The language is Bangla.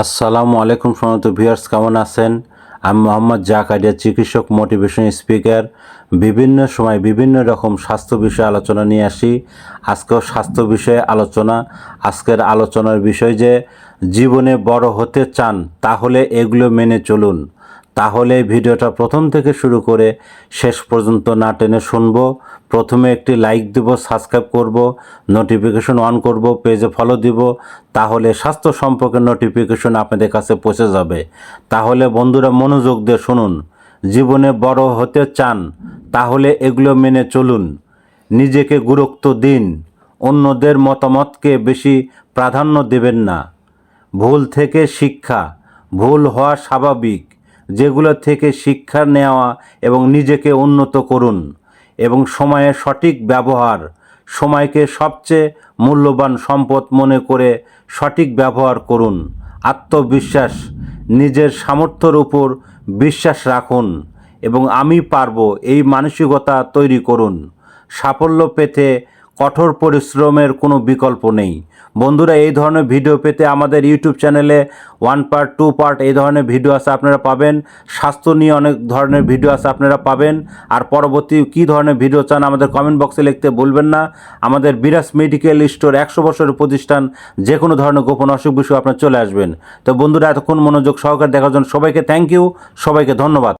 আসসালামু আলাইকুম সম্মানিত ভিউয়ার্স, কেমন আছেন? আমি মোহাম্মদ জাকারিয়া, চিকিৎসক, মোটিভেশন স্পিকার। বিভিন্ন সময় বিভিন্ন রকম স্বাস্থ্য বিষয়ে আলোচনা নিয়ে আসি। আজকেও স্বাস্থ্য বিষয়ে আলোচনা। আজকের আলোচনার বিষয় যে জীবনে বড় হতে চান তাহলে এগুলো মেনে চলুন। তাহলে ভিডিওটা প্রথম থেকে শুরু করে শেষ পর্যন্ত না টেনে শুনবো। প্রথমে একটি লাইক দিব, সাবস্ক্রাইব করব, নোটিফিকেশন অন করব, পেজে ফলো দিব। তাহলে স্বাস্থ্য সম্পর্কে নোটিফিকেশন আপনাদের কাছে পৌঁছে যাবে। তাহলে বন্ধুরা মনোযোগ দিয়ে শুনুন। জীবনে বড় হতে চান তাহলে এগুলো মেনে চলুন। নিজেকে গুরুত্ব দিন, অন্যদের মতামতকে বেশি প্রাধান্য দেবেন না। ভুল থেকে শিক্ষা, ভুল হওয়া স্বাভাবিক। যেগুলো থেকে শিক্ষা নেওয়া এবং নিজেকে উন্নত করুন। এবং সময়ের সঠিক ব্যবহার, সময়কে সবচেয়ে মূল্যবান সম্পদ মনে করে সঠিক ব্যবহার করুন। আত্মবিশ্বাস, নিজের সামর্থ্যের উপর বিশ্বাস রাখুন এবং আমি পারবো এই মানসিকতা তৈরি করুন। সাফল্য পেতে কঠোর পরিশ্রমের কোনো বিকল্প নেই। বন্ধুরা, এই ধরনের ভিডিও পেতে আমাদের ইউটিউব চ্যানেলে 1 পার্ট 2 পার্ট এই ধরনের ভিডিও আছে আপনারা পাবেন। স্বাস্থ্য নিয়ে অনেক ধরনের ভিডিও আছে আপনারা পাবেন। আর পরবর্তী কী ধরনের ভিডিও চান আমাদের কমেন্ট বক্সে লিখতে ভুলবেন না। আমাদের বিরাজ মেডিকেল স্টোর 100 বছরের প্রতিষ্ঠান। যে কোনো ধরনের গোপন অসুখ বিষয়ে আপনারা চলে আসবেন। তো বন্ধুরা, এতক্ষণ মনোযোগ সহকারে দেখার জন্য সবাইকে থ্যাংক ইউ, সবাইকে ধন্যবাদ।